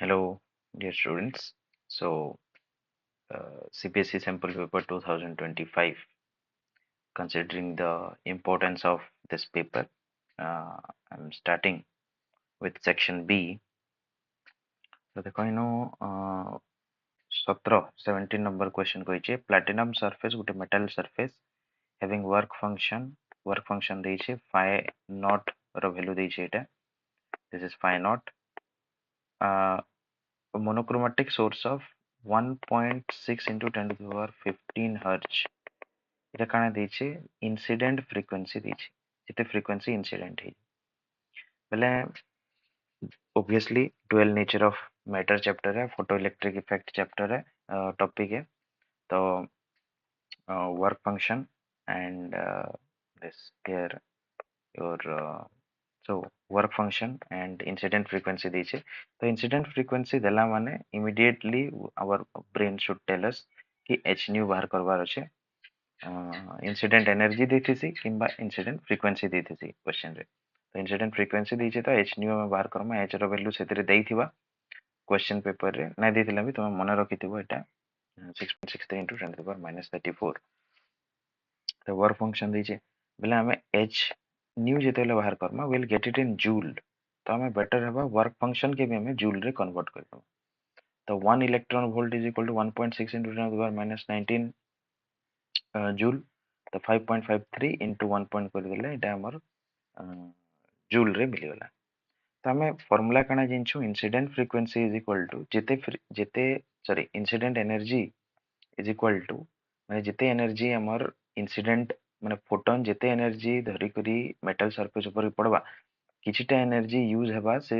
Hello, dear students. CPSC sample paper 2025. Considering the importance of this paper, I'm starting with section B. तो देखो इनो 17 number question कहिचे platinum surface गोटे metal surface having work function देइछे phi naught row value देइछे Etah. This is phi naught. Monochromatic source of 1.6 into 10 to the power 15 hertz. এটা কাଣା ଦେଇଛି incident frequency ଦେଇଛି ଯେତେ frequency incident ହେଇ ବେଲେ obviously dual nature of matter chapter है photoelectric effect chapter है topic है तो work function and this here your so work function and incident frequency ଦେଇଛି तो incident frequency देला माने immediately our brain should tell us कि h nu बाहर करवार अछि इंसिडेंट एनर्जी देथिसी किंबा इंसिडेंट फ्रीक्वेंसी देथिसी क्वेश्चन रे तो इंसिडेंट फ्रीक्वेंसी देछि तो h न्यू में बाहर करम h रो वैल्यू सेतरे देइथिबा क्वेश्चन पेपर रे नै देथिला भी तुम मन रखिथिबो एटा 6.63 into 10 to the power -34 तो वर्क फंक्शन देछि बेले हमें h न्यू जेतेले बाहर करम will get it in joule तो हमें बेटर हेबा वर्क फंक्शन के भी हमें जूल रे कन्वर्ट करबो तो 1 electron volt is equal to 1.6 into 10 to the power -19 joule तो 5.53 into 1 पॉइंट कर देले एटा हमर जूल रे मिली गला तो हमें फार्मूला काना जिनछु incident frequency is equal to जेते sorry incident energy is equal to माने जेते एनर्जी हमर इंसिडेंट माने फोटोन जेते एनर्जी धरी करी मेटल सरफेस ऊपर पड़वा किछिटा एनर्जी यूज हेबा से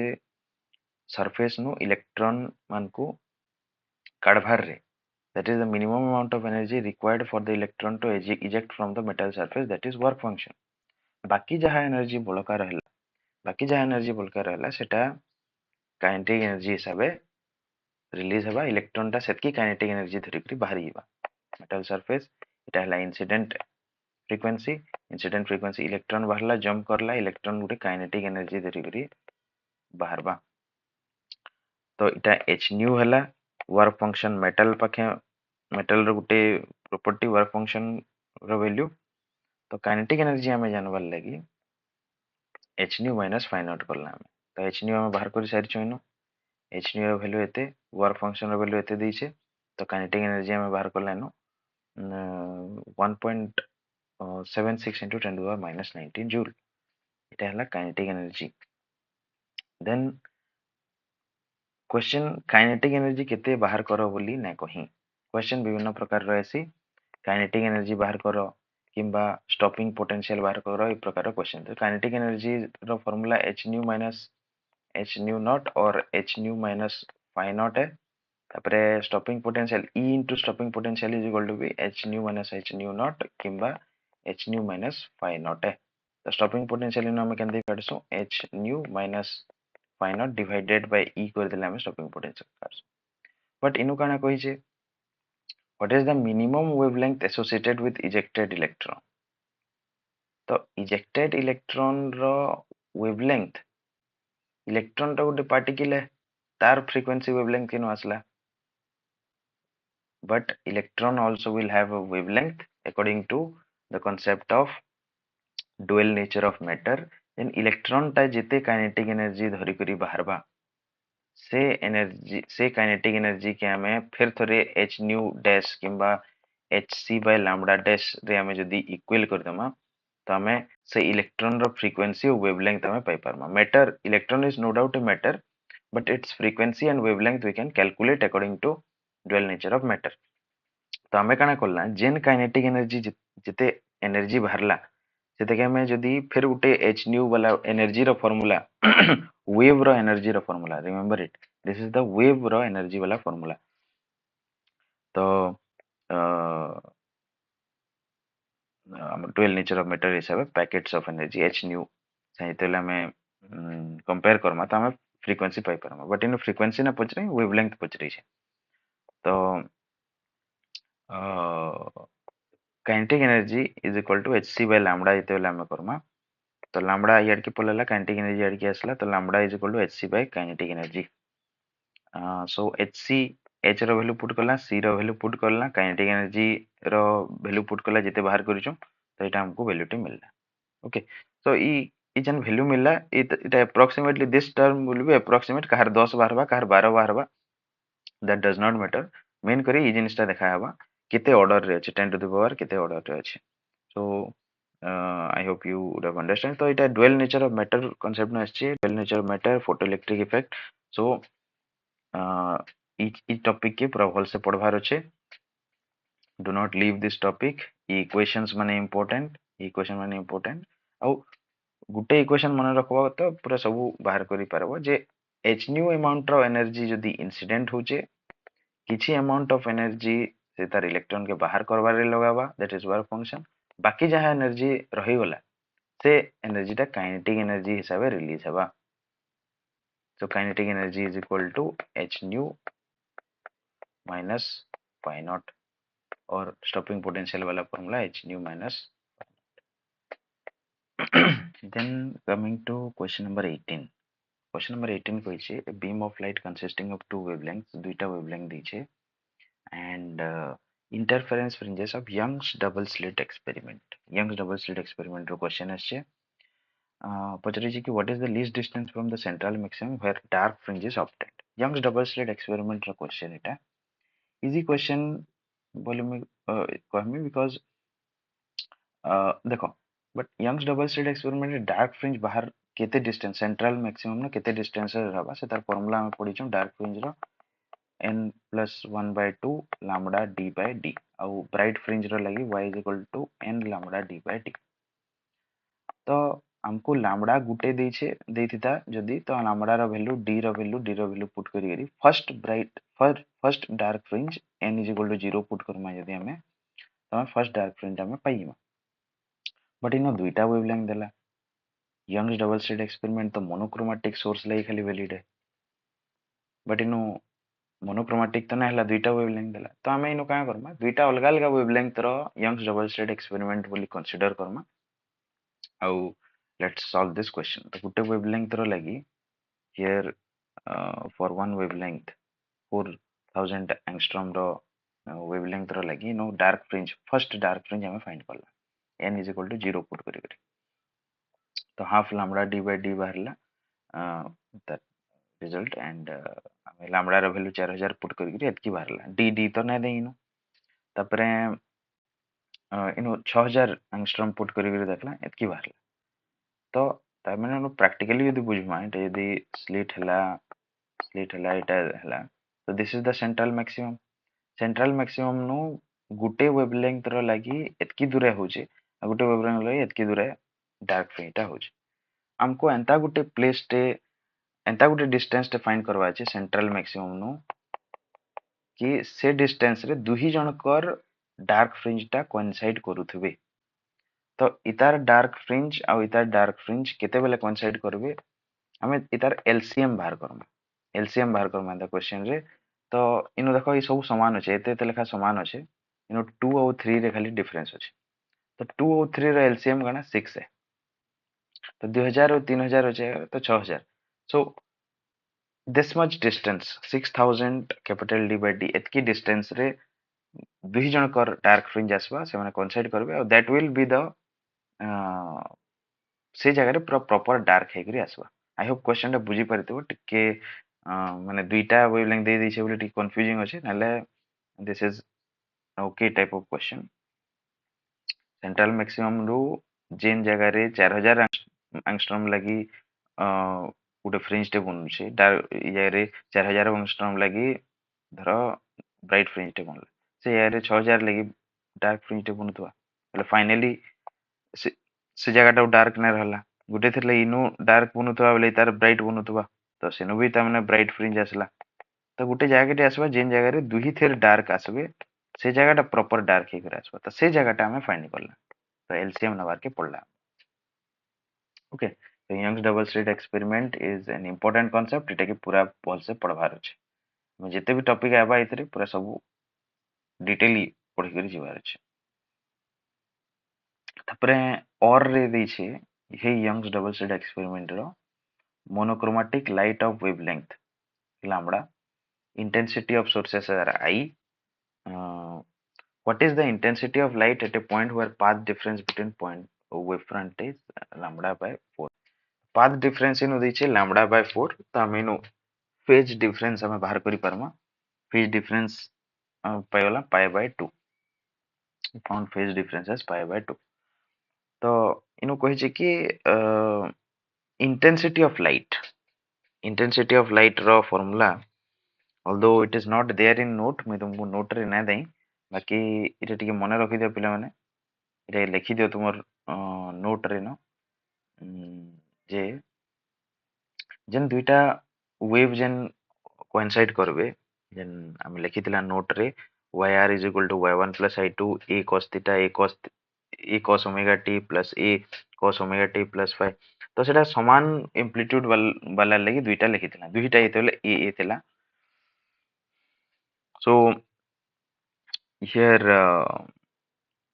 सरफेस नु इलेक्ट्रॉन मान को काढभार रे that is the minimum amount of energy required for the electron to eject from the metal surface, that is work function. बाकी जहाँ एनर्जी बलका रहला बाकी जहाँ एनर्जी बलका रहला सेटा काइनेटिक एनर्जी हिसाबे रिलीज हेबा इलेक्ट्रॉन टा सेतकी काइनेटिक एनर्जी धरि करी बाहर जीवा मेटल सरफेस एटा हला इंसिडेंट फ्रीक्वेंसी इलेक्ट्रॉन बाहरला जंप करला इलेक्ट्रॉन गुटे काइनेटिक एनर्जी धरि करी बाहरबा तो एटा h न्यू हला वर्क फंक्शन मेटल रो गुटे प्रॉपर्टी वर्क फंक्शन रो वैल्यू तो काइनेटिक एनर्जी हमें जानबार लगी h nu minus phi naught करला हमें तो h न्यू हमें बाहर कर सारी छोइनो h न्यू रो वैल्यू एते वर्क फंक्शन रो वैल्यू एते दीछे तो काइनेटिक एनर्जी हमें बाहर करला no 1.76 into 10 to the power -19 joule एटा हला kinetic energy then question kinetic energy केते बाहर करो बोली नै कहि क्वेश्चन विभिन्न प्रकार रहसी काइनेटिक एनर्जी बाहर करो किंबा स्टॉपिंग पोटेंशियल बाहर करो ए प्रकार क्वेश्चन तो काइनेटिक एनर्जी रो फार्मूला h न्यू नॉट और h nu minus phi naught है तापरे stopping potential e into stopping potential is equal to be h nu minus h nu naught किंबा h nu minus phi naught है तो stopping potential इन हम केनदे काढसु h nu minus phi naught divided by e कर देले हम स्टॉपिंग पोटेंशियल काढसु बट इनु काना कहि जे what is the minimum wavelength associated with ejected electron तो ejected electron रो wavelength इलेक्ट्रॉन टा गोटे पार्टिकल है तार फ्रीक्वेंसी वेवलेंथ केनो आसला but electron also will have a wavelength according to the concept of dual nature of matter then electron टा जेते kinetic energy धरि करी बाहरबा से काइनेटिक एनर्जी के हमें फिर थोड़े h न्यू डैश किंबा hc by lambda डैश रे हमें जदी इक्वल कर दमा तो हमें से इलेक्ट्रॉन रो फ्रीक्वेंसी और वेवलेंथ हमें पाई पारमा matter electron is no doubt a matter but its frequency and wavelength we can calculate according to dual nature of matter तो हमें काना करला जेन काइनेटिक एनर्जी जेते एनर्जी बाहरला सेते के हमें जदी फिर उटे h न्यू वाला एनर्जी रो फार्मूला वेव रो एनर्जी रो formula remember it this is the wave रो एनर्जी वाला फार्मूला तो डुअल नेचर ऑफ मैटर हिसाब packets of energy h nu सहितले हमें कंपेयर करमा तो हमें फ्रीक्वेंसी पाई परमा बट इन फ्रीक्वेंसी ना पचरे वेवलेंथ पचरे छे तो kinetic energy is equal to hc by lambda जेतेले हमें करमा तो लैम्बडा यार के पलेला काइनेटिक एनर्जी यार के आसला तो lambda is equal to hc by kinetic energy so HC H रो वैल्यू पुट करला C रो वैल्यू पुट करला काइनेटिक एनर्जी रो वैल्यू पुट करला जेते बाहर करिचो तो एटा हमको वैल्यू टी मिलला ओके सो ई जन वैल्यू मिलला इटा approximately this term will be approximate कहार 10 बाहरबा कहार 12 बाहरबा दैट डज नॉट मैटर मेन करी ई जिनिसटा देखा हबा केते ऑर्डर रे अछि 10 टू द पावर केते ऑर्डर रे अछि so I hope you would have understand तो इटा dual nature of matter concept न अछि dual nature of matter photoelectric effect so ई टॉपिक के पूरा भल से पढ़वार अछि do not leave this topic ई इक्वेशंस माने इंपोर्टेंट इक्वेशन माने इंपोर्टेंट आउ गुटे इक्वेशन मन रखबा तो पूरा सब बाहर करि पारबो जे h न्यू अमाउंट रो एनर्जी जदी इंसिडेंट होचे किछि अमाउंट ऑफ एनर्जी से तार इलेक्ट्रॉन के बाहर करबार रे लगाबा दैट इज वर्क फंक्शन बाकी जहा एनर्जी रही गला से एनर्जी टा काइनेटिक एनर्जी हिसाब से रिलीज हबा so kinetic energy is equal to h nu minus pi naught और stopping potential वाला formula h nu minus then coming to question number 18 question number 18 কইছে a beam of light consisting of two wavelengths দুইটা wavelength দিয়েছে and interference fringes of Young's double slit experiment Young's double slit experiment row question আসছে पचारिছে कि what is the least distance from the central maximum where dark fringe is obtained Young's double slit experiment row question এটা easy question बोले मैं कहमी because देखो but Young's double slit experiment dark fringe बाहर केते distance central maximum ना केते distance रे रहबा से तार फार्मूला हम पढिछम dark fringe row n plus 1 by 2 lambda d by d ଆଉ ब्राइट फ्रिंज रो लगी y is equal to n lambda d by d तो हमको लैम्बडा गुटे देछे देथिता जदी तो लैम्बडा रो वैल्यू d रो वैल्यू पुट करी करी first dark fringe n is equal to 0 put Karma जदी हमें तो फर्स्ट डार्क फ्रिंज हमें पाइमा बट इनो दुईटा वेवलेंथ देला यंग्स डबल स्लिट एक्सपेरिमेंट तो मोनोक्रोमैटिक सोर्स लई खाली वैलिड है बट इनो मोनोक्रोमैटिक तो ना हला दुईटा वेवलेंथ देला तो हमें इनो का करमा दुईटा अलग अलग वेवलेंथ रो यंग्स डबल स्लिट एक्सपेरिमेंट बोली कंसीडर करमा आउ लेट्स सॉल्व दिस क्वेश्चन तो गुटे वेवलेंथ रो लगी here for one wavelength 4000 angstrom रो वेवलेंथ रो लगी नो dark fringe first dark fringe हमें फाइंड करला n is equal to 0 put करी करी तो half lambda d by d बाहरला दैट रिजल्ट एंड हमें लैम्बडा रो वैल्यू 4000 पुट करी करी एतकी बाहरला d d तो नै देइनो तापरे इनो 6000 एंगस्ट्रॉम पुट करी करी देखला एतकी बाहरला तो तार माने प्रैक्टिकली यदि बुझमा एटा यदि स्लिट हला एटा हला तो this is the central maximum नु गुटे वेवलेंथ रो लागि एतकी दूरे होचे आ गुटे वेवलेंथ लागि एतकी दूरे डार्क फ्रिंजटा होचे हमको एंता गुटे प्लेस टे एंता गुटे डिस्टेंस टे फाइंड करवा छै सेंट्रल मैक्सिमम नु कि से डिस्टेंस रे दुही जनकर डार्क फ्रिंजटा कोइंसाइड करूथबे तो इतार डार्क फ्रिंज आ इतार डार्क फ्रिंज केते बेले कोइंसाइड करबे हमें इतार एलसीएम बाहर करमा द क्वेश्चन रे तो इनो देखो ई सब समान अछि एते लेखा समान अछि इनो 2 और 3 रे खाली डिफरेंस अछि तो 2 और 3 रे एलसीएम गना 6 है तो 2000 और 3000 हो जाएगा तो 6000 so this much distance 6000 capital D by D एतकी डिस्टेंस रे दुही जन कर डार्क फ्रिंज आसबा से माने कंसाइड करबे और दैट विल बी द से जगह रे पूरा प्रॉपर डार्क हेकरी आसबा आई होप क्वेश्चन टा बुझी परथिबो टिके माने दुईटा वेवलेंथ दे दिसे बोले टिके कंफ्यूजिंग अछि नाले this is okay type of question central maximum रू जेन जगह रे 4000 एंगस्ट्रॉम लगी गोटे फ्रिंज टे बनुचे ये 4000 एंगस्ट्रॉम लगी धर ब्राइट फ्रिंज टे बनला से यारे 6000 लगी डार्क फ्रिंज टे बनुतवा એટલે फाइनली से जगह डार्क नै रहला गुटे थिले इनु डार्क बनुतवा बेले तार ब्राइट बनुतवा तो सेनु भी तामने ब्राइट फ्रिंज आसला तो गुटे जगह टे आसबा जेन जगह रे दुही थेर डार्क आसबे से जगह प्रॉपर डार्क हे कर आसबा तो से जगह हमें फाइंड करला तो एलसीएम नवार के पड़ला ओके तो Young's double slit experiment is an important concept एटा के पूरा भल से पढ़वार अछि मैं जेते भी टॉपिक आबा इतरे पूरा सब डिटेली पढ़ी करी जिवार अछि तापरे और रे दै छै हे यंग्स डबल स्लिट एक्सपेरिमेंट रो monochromatic light of wavelength lambda intensity of sources are I. What is the intensity of light at a point where path difference between point wavefront is lambda by 4? path difference इन ଦେଇଛେ lambda by 4 तो आम इन phase difference आम बाहर करि परमा phase difference पाइगला pi by 2 found phase difference as pi by 2 तो इनु कहिছে कि intensity of light row formula although it is not there in note मैं तुमको note रे ना देई बाकी इटा टिके मने रखि दियो पिला माने इटा लिखि दियो तुमर note रे न जे जेन दुईटा wave जेन coincide करबे जेन हम लिखिथिला note रे yr is equal to y1 plus y2 a cos theta a cos omega t plus a cos omega t plus phi तो सेटा समान एम्प्लीट्यूड वाला लगी दुईटा लिखिथिला दुईटा हेतले a थिला सो हियर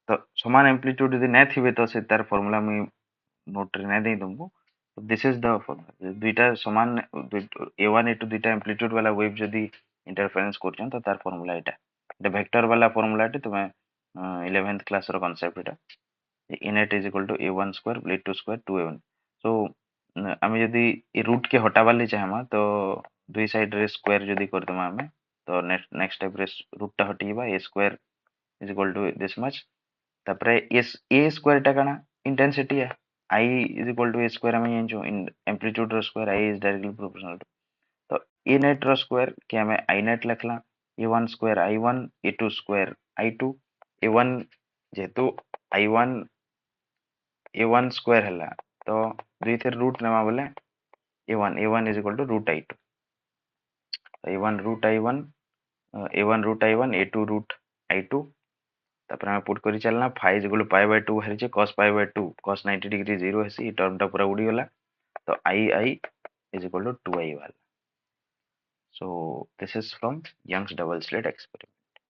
तो समान एम्प्लीट्यूड यदि नै थिबे तो से तार फार्मूला में नोट रे नै देई तुमको दिस इज द फार्मूला दुईटा समान a1 a2 दुईटा एम्प्लीट्यूड वाला वेव जदी इंटरफेरेंस करछन तो तार फार्मूला एटा एटा वेक्टर वाला फार्मूला टे तुमे 11th क्लास रो कांसेप्ट एटा I net is equal to a1 square a2 square 2a1 so आमे जदी ए रूट के हटावा ले चाहमा तो दुई साइड रे स्क्वायर जदी कर दमा आमे तो नेक्स्ट स्टेप रे रूट टा हटिबा a square is equal to this much तापरे एस ए स्क्वायर टा काना इंटेंसिटी है I is equal to a square हमें जानियो इन एम्पलीट्यूड रो square I is directly proportional to तो a नेट रो स्क्वायर के हमें I नेट लिखला a1 square I1 a2 square I2 a1 जेतु I1 a1 square हला तो दुई थेर रूट नेमा बोले a1 is equal to root I2 a1 root I1 a1 root I1 a2 root I2 तापर हमें पुट करी चलना phi is equal to pi by 2 हरिचे cos pi by 2 cos 90 degree 0 हेसी ई टर्म टा पूरा उडी गला तो I is equal to 2I वाला so this is from Young's double slit experiment